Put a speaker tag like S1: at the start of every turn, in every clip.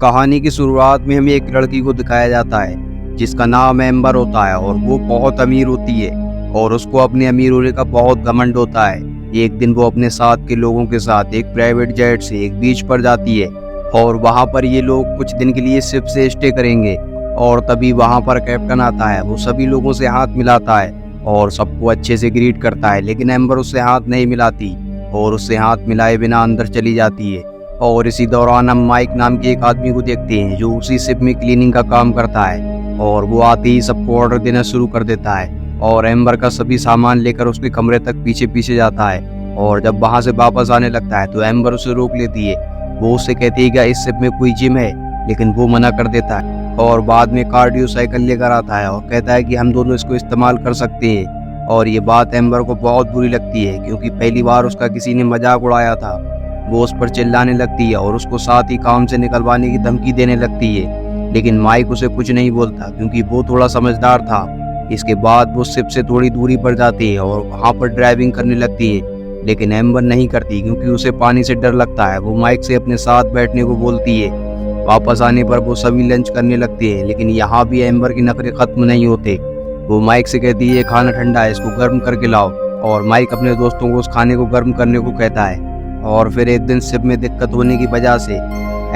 S1: कहानी की शुरुआत में हमें एक लड़की को दिखाया जाता है जिसका नाम एम्बर होता है और वो बहुत अमीर होती है और उसको अपने अमीर होने का बहुत घमंड होता है। एक दिन वो अपने साथ के लोगों के साथ एक प्राइवेट जेट से एक बीच पर जाती है और वहां पर ये लोग कुछ दिन के लिए शिप से स्टे करेंगे। और तभी वहां पर कैप्टन आता है। वो सभी लोगों से हाथ मिलाता है और सबको अच्छे से ग्रीट करता है, लेकिन एम्बर उससे हाथ नहीं मिलाती और उससे हाथ मिलाए बिना अंदर चली जाती है। और इसी दौरान हम माइक नाम के एक आदमी को देखते हैं जो उसी शिप में क्लीनिंग का काम करता है और वो आते ही सबको ऑर्डर देना शुरू कर देता है और एम्बर का सभी सामान लेकर उसके कमरे तक पीछे पीछे जाता है। और जब वहां से वापस आने लगता है तो एम्बर उसे रोक लेती है। वो उससे कहती है कि इस शिप में कोई जिम है, लेकिन वो मना कर देता है और बाद में कार्डियो साइकिल लेकर आता है और कहता है कि हम दोनों इसको इस्तेमाल कर सकते हैं। और ये बात एम्बर को बहुत बुरी लगती है क्योंकि पहली बार उसका किसी ने मजाक उड़ाया था। वो उस पर चिल्लाने लगती है और उसको साथ ही काम से निकलवाने की धमकी देने लगती है, लेकिन माइक उसे कुछ नहीं बोलता क्योंकि वो थोड़ा समझदार था। इसके बाद वो शिप से थोड़ी दूरी पर जाती है और वहां पर ड्राइविंग करने लगती है, लेकिन एम्बर नहीं करती क्योंकि उसे पानी से डर लगता है। वो माइक से अपने साथ बैठने को बोलती है। वापस आने पर वो सभी लंच करने लगते हैं, लेकिन यहाँ भी एम्बर के नखरे खत्म नहीं होते। वो माइक से कहती है खाना ठंडा है, इसको गर्म करके लाओ। और माइक अपने दोस्तों को उस खाने को गर्म करने को कहता है। और फिर एक दिन शिप में दिक्कत होने की वजह से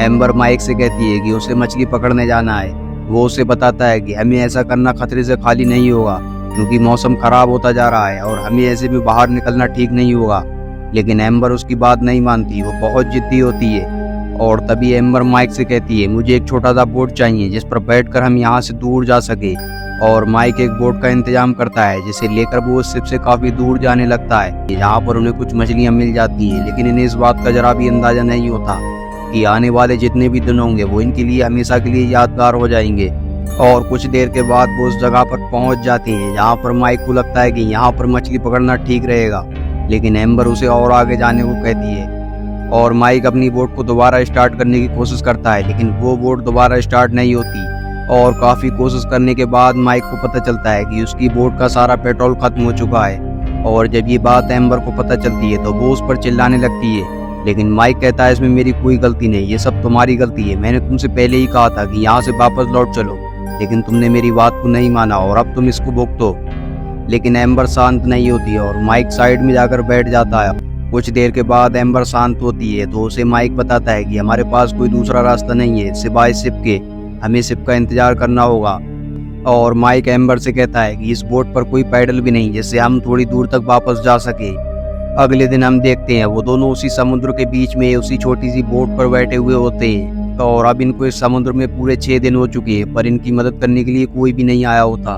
S1: एम्बर माइक से कहती है कि उसे मछली पकड़ने जाना है। वो उसे बताता है कि हमें ऐसा करना खतरे से खाली नहीं होगा क्योंकि मौसम खराब होता जा रहा है और हमें ऐसे भी बाहर निकलना ठीक नहीं होगा, लेकिन एम्बर उसकी बात नहीं मानती। वो बहुत जिद्दी होती है और तभी एम्बर माइक से कहती है मुझे एक छोटा सा बोट चाहिए जिस पर बैठकर हम यहाँ से दूर जा सके। और माइक एक बोट का इंतजाम करता है जिसे लेकर वो उस शिप से काफी दूर जाने लगता है। यहाँ पर उन्हें कुछ मछलियाँ मिल जाती हैं, लेकिन इन्हें इस बात का जरा भी अंदाजा नहीं होता कि आने वाले जितने भी दिन होंगे वो इनके लिए हमेशा के लिए यादगार हो जाएंगे। और कुछ देर के बाद वो उस जगह पर पहुंच जाते हैं जहाँ पर माइक को लगता है कि यहाँ पर मछली पकड़ना ठीक रहेगा, लेकिन एम्बर उसे और आगे जाने को कहती है। और माइक अपनी बोट को दोबारा स्टार्ट करने की कोशिश करता है, लेकिन वो बोट दोबारा स्टार्ट नहीं होती। और काफी कोशिश करने के बाद माइक को पता चलता है कि उसकी बोट का सारा पेट्रोल खत्म हो चुका है। और जब ये बात एम्बर को पता चलती है तो वो उस पर चिल्लाने लगती है, लेकिन माइक कहता है इसमें मेरी कोई गलती नहीं, ये सब तुम्हारी गलती है। मैंने तुमसे पहले ही कहा था कि यहाँ से वापस लौट चलो, लेकिन तुमने मेरी बात को नहीं माना और अब तुम इसको भुगतो। लेकिन एम्बर शांत नहीं होती और माइक साइड में जाकर बैठ जाता है। कुछ देर के बाद एम्बर शांत होती है तो उसे माइक बताता है कि हमारे पास कोई दूसरा रास्ता नहीं है सिवाय शिप के, हमें शिप का इंतजार करना होगा। और माइक एम्बर से कहता है कि इस बोट पर कोई पैडल भी नहीं जिससे हम थोड़ी दूर तक वापस जा सके। अगले दिन हम देखते हैं वो दोनों उसी समुद्र के बीच में उसी छोटी सी बोट पर बैठे हुए होते हैं। और अब इनको इस समुद्र में पूरे 6 दिन हो चुके हैं, पर इनकी मदद करने के लिए कोई भी नहीं आया होता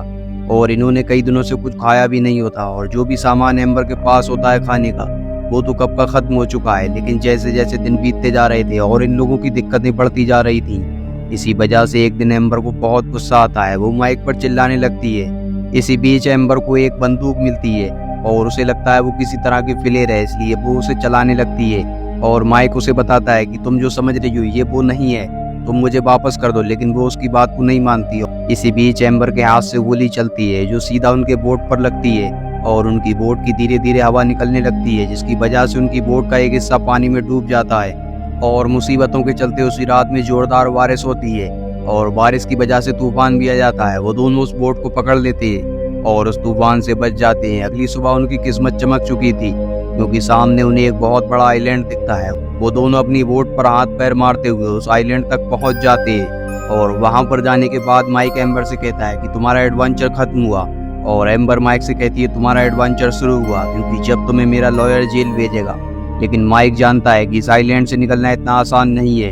S1: और इन्होंने कई दिनों से कुछ खाया भी नहीं होता। और जो भी सामान एम्बर के पास होता है खाने का वो तो कब का खत्म हो चुका है। लेकिन जैसे जैसे दिन बीतते जा रहे थे और इन लोगों की दिक्कतें बढ़ती जा रही थी, इसी वजह से एक दिन एम्बर को बहुत गुस्सा आता है। वो माइक पर चिल्लाने लगती है। इसी बीच एम्बर को एक बंदूक मिलती है और उसे लगता है वो किसी तरह की फ्लेयर है, इसलिए वो उसे चलाने लगती है। और माइक उसे बताता है कि तुम जो समझ रही हो ये वो नहीं है, तुम मुझे वापस कर दो, लेकिन वो उसकी बात को नहीं मानती। इसी बीच एम्बर के हाथ से गोली चलती है जो सीधा उनके बोट पर लगती है और उनकी बोट की धीरे धीरे हवा निकलने लगती है, जिसकी वजह से उनकी बोट का एक हिस्सा पानी में डूब जाता है। और मुसीबतों के चलते उसी रात में जोरदार बारिश होती है और बारिश की वजह से तूफान भी आ जाता है। वो दोनों उस बोट को पकड़ लेते हैं और उस तूफान से बच जाते हैं। अगली सुबह उनकी किस्मत चमक चुकी थी क्योंकि सामने उन्हें एक बहुत बड़ा आइलैंड दिखता है। वो दोनों अपनी बोट पर हाथ पैर मारते हुए उस आइलैंड तक पहुंच जाते हैं। और वहां पर जाने के बाद माइक एम्बर से कहता है कि तुम्हारा एडवेंचर खत्म हुआ। और एम्बर माइक से कहती है तुम्हारा एडवेंचर शुरू हुआ, क्योंकि जब तुम्हें मेरा लॉयर जेल भेजेगा। लेकिन माइक जानता है कि इस आइलैंड से निकलना इतना आसान नहीं है।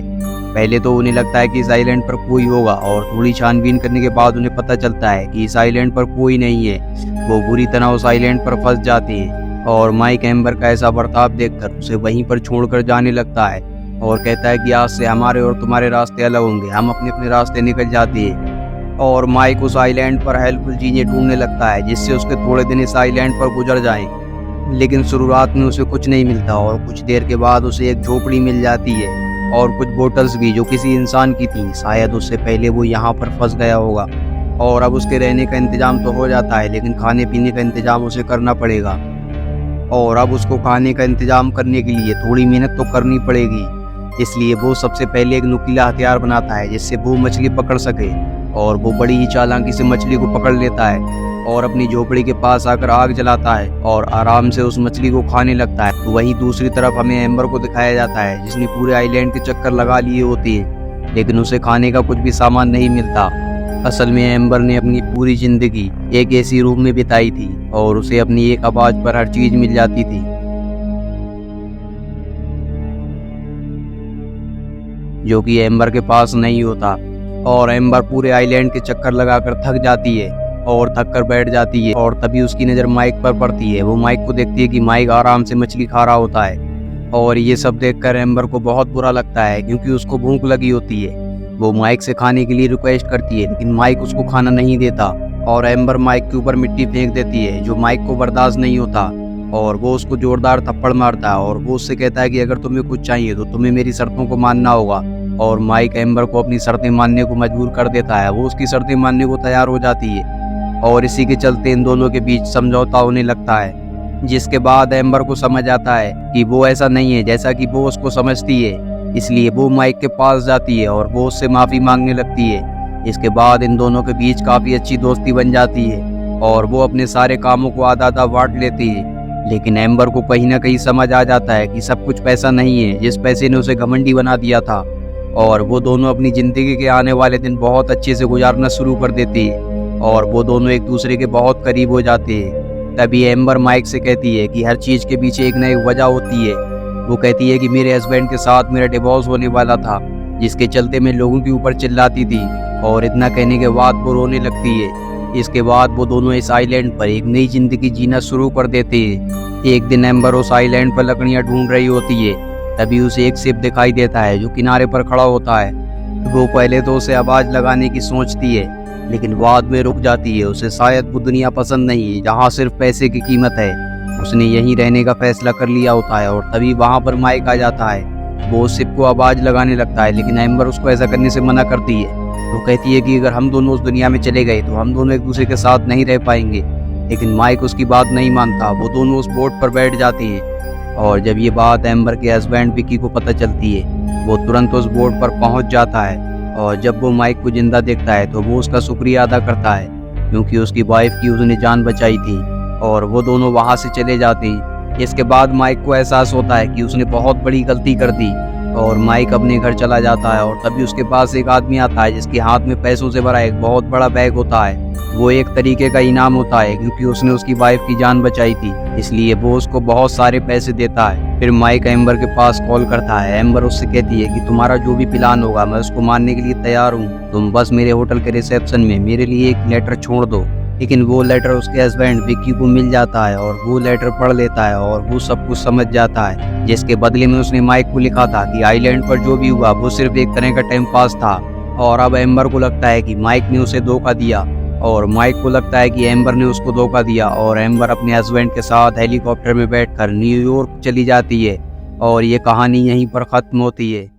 S1: पहले तो उन्हें लगता है कि इस आइलैंड पर कोई होगा और थोड़ी छानबीन करने के बाद उन्हें पता चलता है कि इस आइलैंड पर कोई नहीं है। वो बुरी तरह उस आइलैंड पर फंस जाते हैं और माइक एम्बर का ऐसा बर्ताव देखकर उसे वहीं पर छोड़कर जाने लगता है और कहता है कि आज से हमारे और तुम्हारे रास्ते अलग होंगे। हम अपने अपने रास्ते निकल जाते हैं और माइक उस आइलैंड पर हेल्पफुल चीजें ढूंढने लगता है जिससे उसके थोड़े दिन इस आइलैंड पर गुजर जाएं। लेकिन शुरुआत में उसे कुछ नहीं मिलता और कुछ देर के बाद उसे एक झोपड़ी मिल जाती है और कुछ बोतल्स भी जो किसी इंसान की थी। शायद उससे पहले वो यहाँ पर फंस गया होगा और अब उसके रहने का इंतजाम तो हो जाता है, लेकिन खाने पीने का इंतजाम उसे करना पड़ेगा। और अब उसको खाने का इंतजाम करने के लिए थोड़ी मेहनत तो करनी पड़ेगी इसलिए वो सबसे पहले एक नुकीला हथियार बनाता है जिससे वो मछली पकड़ सके, और वो बड़ी ही चालाकी से मछली को पकड़ लेता है और अपनी झोपड़ी के पास आकर आग जलाता है और आराम से उस मछली को खाने लगता है। वहीं दूसरी तरफ हमें एम्बर को दिखाया जाता है जिसने पूरे आइलैंड के चक्कर लगा लिए होते हैं, लेकिन उसे खाने का कुछ भी सामान नहीं मिलता। असल में एम्बर ने अपनी पूरी जिंदगी एक ऐसी रूम में बिताई थी और उसे अपनी एक आवाज पर हर चीज मिल जाती थी, जो कि एम्बर के पास नहीं होता। और एम्बर पूरे आइलैंड के चक्कर लगाकर थक जाती है और थक कर बैठ जाती है, और तभी उसकी नज़र माइक पर पड़ती है। वो माइक को देखती है कि माइक आराम से मछली खा रहा होता है, और ये सब देखकर एम्बर को बहुत बुरा लगता है क्योंकि उसको भूख लगी होती है। वो माइक से खाने के लिए रिक्वेस्ट करती है, लेकिन माइक उसको खाना नहीं देता और एम्बर माइक के ऊपर मिट्टी फेंक देती है जो माइक को बर्दाश्त नहीं होता, और वो उसको जोरदार थप्पड़ मारता है और वो उससे कहता है कि अगर तुम्हें कुछ चाहिए तो तुम्हें मेरी शर्तों को मानना होगा। और माइक एम्बर को अपनी शर्तें मानने को मजबूर कर देता है। वो उसकी शर्तें मानने को तैयार हो जाती है और इसी के चलते इन दोनों के बीच समझौता होने लगता है, जिसके बाद एम्बर को समझ आता है कि वो ऐसा नहीं है जैसा कि वो उसको समझती है। इसलिए वो माइक के पास जाती है और वो उससे माफ़ी मांगने लगती है। इसके बाद इन दोनों के बीच काफ़ी अच्छी दोस्ती बन जाती है और वो अपने सारे कामों को आधा आधा बांट लेती है। लेकिन एम्बर को कहीं ना कहीं समझ आ जाता है कि सब कुछ पैसा नहीं है जिस पैसे ने उसे घमंडी बना दिया था, और वो दोनों अपनी ज़िंदगी के आने वाले दिन बहुत अच्छे से गुजारना शुरू कर देते हैं और वो दोनों एक दूसरे के बहुत करीब हो जाते हैं। तभी एम्बर माइक से कहती है कि हर चीज़ के पीछे एक न एक वजह होती है। वो कहती है कि मेरे हस्बैंड के साथ मेरा डिवोर्स होने वाला था, जिसके चलते मैं लोगों के ऊपर चिल्लाती थी, और इतना कहने के बाद वो रोने लगती है। इसके बाद वो दोनों इस आइलैंड पर एक नई जिंदगी जीना शुरू कर देते हैं। एक दिन एम्बर उस आइलैंड पर लकड़ियाँ ढूंढ रही होती है, तभी उसे एक शिप दिखाई देता है जो किनारे पर खड़ा होता है। वो पहले तो उसे आवाज लगाने की सोचती है, लेकिन बाद में रुक जाती है। उसे शायद वो दुनिया पसंद नहीं है जहाँ सिर्फ पैसे की कीमत है। उसने यहीं रहने का फैसला कर लिया होता है, और तभी वहाँ पर माइक आ जाता है। वो उस शिप को आवाज लगाने लगता है, लेकिन एम्बर उसको ऐसा करने से मना करती है। वो कहती है कि अगर हम दोनों उस दुनिया में चले गए तो हम दोनों एक दूसरे के साथ नहीं रह पाएंगे, लेकिन माइक उसकी बात नहीं मानता। वो दोनों उस बोट पर बैठ जाते हैं, और जब ये बात एम्बर के हस्बैंड विकी को पता चलती है, वो तुरंत उस बोट पर पहुंच जाता है, और जब वो माइक को जिंदा देखता है तो वो उसका शुक्रिया अदा करता है क्योंकि उसकी वाइफ की उसने जान बचाई थी, और वो दोनों वहां से चले जाते हैं। इसके बाद माइक को एहसास होता है कि उसने बहुत बड़ी गलती कर दी, और माइक अपने घर चला जाता है। और तभी उसके पास एक आदमी आता है जिसके हाथ में पैसों से भरा एक बहुत बड़ा बैग होता है। वो एक तरीके का इनाम होता है क्योंकि उसने उसकी वाइफ की जान बचाई थी, इसलिए वो उसको बहुत सारे पैसे देता है। फिर माइक एम्बर के पास कॉल करता है। एम्बर उससे कहती है कि तुम्हारा जो भी प्लान होगा मैं उसको मानने के लिए तैयार हूँ, तुम बस मेरे होटल के रिसेप्शन में मेरे लिए एक लेटर छोड़ दो। लेकिन वो लेटर उसके हस्बैंड विक्की को मिल जाता है, और वो लेटर पढ़ लेता है और वो सब कुछ समझ जाता है, जिसके बदले में उसने माइक को लिखा था कि आइलैंड पर जो भी हुआ वो सिर्फ एक तरह का टाइम पास था। और अब एम्बर को लगता है कि माइक ने उसे धोखा दिया, और माइक को लगता है कि एम्बर ने उसको धोखा दिया, और एम्बर अपने हस्बैंड के साथ हेलीकॉप्टर में बैठकर न्यूयॉर्क चली जाती है, और ये कहानी यहीं पर खत्म होती है।